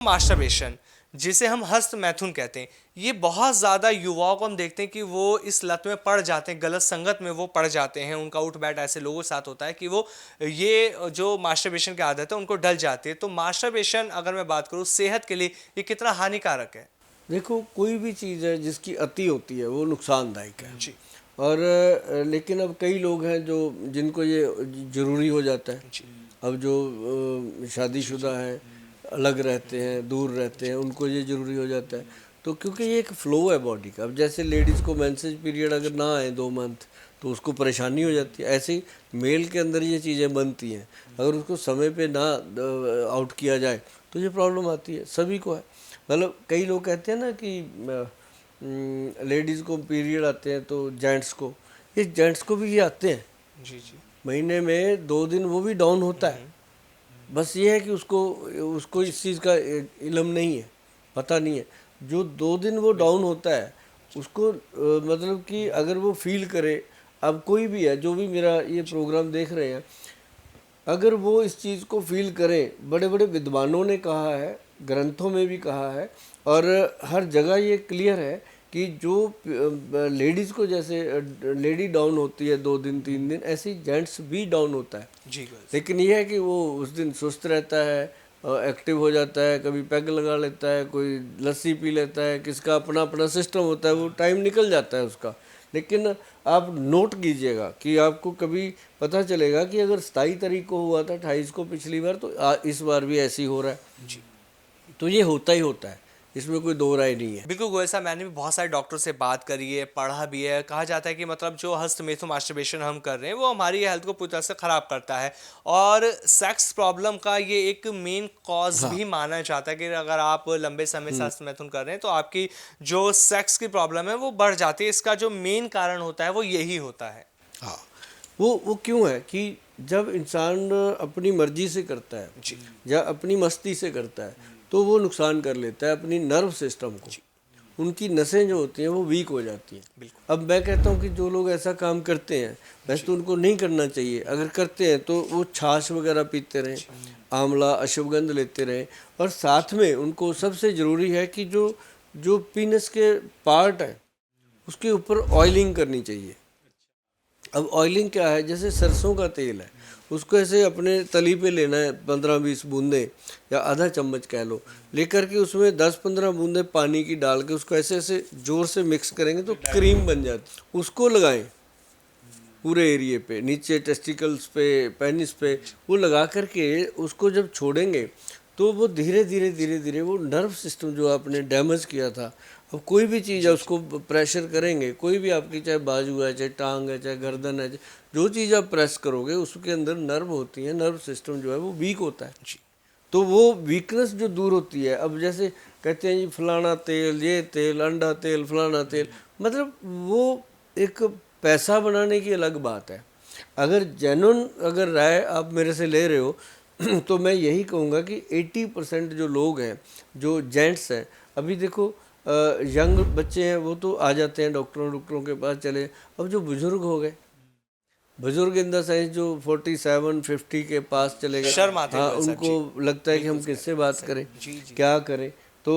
Masturbation, जिसे हम हस्त मैथुन कहते हैं, ये बहुत ज़्यादा युवाओं को हम देखते हैं कि वो इस लत में पड़ जाते हैं, गलत संगत में वो पड़ जाते हैं। उनका उठ बैठ ऐसे लोगों के साथ होता है कि वो ये जो मास्टरबेशन की आदत है उनको डल जाती है। तो मास्टरबेशन अगर मैं बात करूँ सेहत के लिए ये कितना हानिकारक है? देखो, कोई भी चीज़ है जिसकी अति होती है वो नुकसानदायक है। जी। और लेकिन अब कई लोग हैं जो जिनको ये ज़रूरी हो जाता है। जी। अब जो शादीशुदा हैं, अलग रहते हैं, दूर रहते हैं, उनको ये ज़रूरी हो जाता है। तो क्योंकि ये एक फ़्लो है बॉडी का। अब जैसे लेडीज़ को मेंसेस पीरियड अगर ना आए 2 मंथ तो उसको परेशानी हो जाती है। ऐसे ही मेल के अंदर ये चीज़ें बनती हैं, अगर उसको समय पे ना आउट किया जाए तो ये प्रॉब्लम आती है, सभी को है। मतलब कई लोग कहते हैं ना कि लेडीज़ को पीरियड आते हैं तो जेंट्स को, ये जेंट्स को भी ये आते हैं। जी। जी। महीने में 2 दिन वो भी डाउन होता है। बस ये है कि उसको उसको इस चीज़ का इल्म नहीं है, पता नहीं है। जो 2 दिन वो डाउन होता है उसको मतलब कि अगर वो फील करे, अब कोई भी है जो भी मेरा ये प्रोग्राम देख रहे हैं, अगर वो इस चीज़ को फील करें, बड़े बड़े विद्वानों ने कहा है, ग्रंथों में भी कहा है, और हर जगह ये क्लियर है कि जो लेडीज़ को जैसे लेडी डाउन होती है 2 दिन 3 दिन, ऐसे ही जेंट्स भी डाउन होता है। जी। लेकिन ये है कि वो उस दिन सुस्त रहता है, एक्टिव हो जाता है, कभी पैग लगा लेता है, कोई लस्सी पी लेता है, किसका अपना अपना सिस्टम होता है, वो टाइम निकल जाता है उसका। लेकिन आप नोट कीजिएगा कि आपको कभी पता चलेगा कि अगर 27 तारीख को हुआ था, 28 को पिछली बार, तो इस बार भी ऐसे ही हो रहा है। जी। तो ये होता ही होता है, इसमें कोई दो राय नहीं है। बिल्कुल गोयल साहब, मैंने भी बहुत सारे डॉक्टर से बात करी है, पढ़ा भी है। कहा जाता है कि मतलब जो हस्तमेथो मास्टरबेशन हम कर रहे हैं वो हमारी हेल्थ को पूरी तरह से ख़राब करता है, और सेक्स प्रॉब्लम का ये एक मेन कॉज हाँ। भी माना जाता है कि अगर आप लंबे समय से हस्तमैथुन कर रहे हैं तो आपकी जो सेक्स की प्रॉब्लम है वो बढ़ जाती है। इसका जो मेन कारण होता है वो यही होता है। हाँ, वो क्यों है कि जब इंसान अपनी मर्जी से करता है जी। या अपनी मस्ती से करता है तो वो नुकसान कर लेता है अपनी नर्व सिस्टम को। जी। उनकी नसें जो होती हैं वो वीक हो जाती हैं। बिल्कुल। अब मैं कहता हूँ कि जो लोग ऐसा काम करते हैं, वैसे तो उनको नहीं करना चाहिए। अगर करते हैं तो वो छाछ वगैरह पीते रहें, आंवला अश्वगंध लेते रहें, और साथ में उनको सबसे ज़रूरी है कि जो जो पीनस के पार्ट हैं उसके ऊपर ऑयलिंग करनी चाहिए। अब ऑयलिंग क्या है, जैसे सरसों का तेल है, उसको ऐसे अपने तली पे लेना है 15-20 बूंदे या आधा चम्मच कह लो, लेकर के उसमें 10-15 बूंदे पानी की डाल के उसको ऐसे ऐसे जोर से मिक्स करेंगे तो क्रीम बन जाती। उसको लगाएं पूरे एरिए पे, नीचे टेस्टिकल्स पे, पेनिस पे, वो लगा करके उसको जब छोड़ेंगे तो वो धीरे धीरे धीरे धीरे वो नर्व सिस्टम जो आपने डैमेज किया था, अब कोई भी चीज़ है उसको प्रेशर करेंगे, कोई भी आपकी चाहे बाजू है, चाहे टांग है, चाहे गर्दन है, जो चीज़ आप प्रेस करोगे उसके अंदर नर्व होती है, नर्व सिस्टम जो है वो वीक होता है। जी। तो वो वीकनेस जो दूर होती है, अब जैसे कहते हैं जी फलाना तेल, ये तेल, अंडा तेल, फलाना तेल, मतलब वो एक पैसा बनाने की अलग बात है। अगर जेन्युइन अगर राय आप मेरे से ले रहे हो तो मैं यही कहूँगा कि 80% जो लोग हैं, जो जेंट्स हैं, अभी देखो यंग बच्चे हैं वो तो आ जाते हैं डॉक्टरों के पास चले। अब जो बुजुर्ग हो गए, बुजुर्ग इन द सेंस जो 47-50 के पास चले गए, शर्म आते हैं हाँ, गोयल साहब। उनको जी। लगता है कि बिल्कुल हम किससे बात करें, जी। जी। क्या करें। तो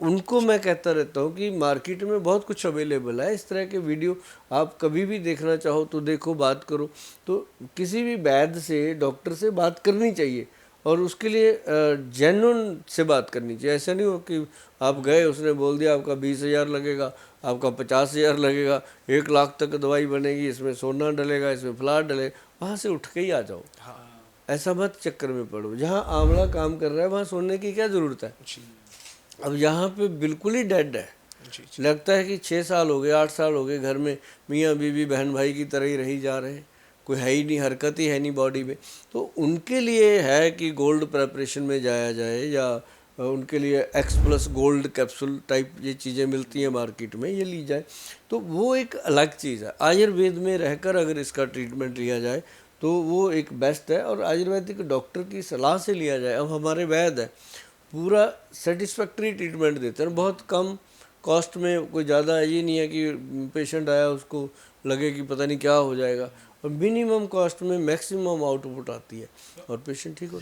उनको मैं कहता रहता हूँ कि मार्केट में बहुत कुछ अवेलेबल है, इस तरह के वीडियो आप कभी भी देखना चाहो तो देखो, बात करो। तो किसी भी वैद्य से, डॉक्टर से बात करनी चाहिए, और उसके लिए जेन्युइन से बात करनी चाहिए। ऐसा नहीं हो कि आप गए, उसने बोल दिया आपका 20,000 लगेगा, आपका 50,000 लगेगा, 1 लाख तक दवाई बनेगी, इसमें सोना डलेगा, इसमें फ्लार डलेगा, वहाँ से उठ के ही आ जाओ। ऐसा मत चक्कर में पड़ो। जहाँ आंवला काम कर रहा है वहाँ सोने की क्या ज़रूरत है। जी। अब यहाँ पे बिल्कुल ही डेड है। जी। लगता है कि 6 साल हो गए, 8 साल हो गए, घर में मियाँ बीवी बहन भाई की तरह ही रही जा रहे हैं, कोई है ही नहीं, हरकत ही है नहीं बॉडी में। तो उनके लिए है कि गोल्ड प्रेपरेशन में जाया जाए, या उनके लिए X+ गोल्ड कैप्सूल टाइप ये चीज़ें मिलती हैं मार्केट में, ये ली जाए। तो वो एक अलग चीज़ है। आयुर्वेद में रहकर अगर इसका ट्रीटमेंट लिया जाए तो वो एक बेस्ट है, और आयुर्वेदिक डॉक्टर की सलाह से लिया जाए। अब हमारे वैद्य है, पूरा सेटिस्फैक्ट्री ट्रीटमेंट देते हैं, बहुत कम कॉस्ट में, कोई ज़्यादा ये नहीं है कि पेशेंट आया उसको लगे कि पता नहीं क्या हो जाएगा, और मिनिमम कॉस्ट में मैक्सिमम आउटपुट आती है और पेशेंट ठीक होता है।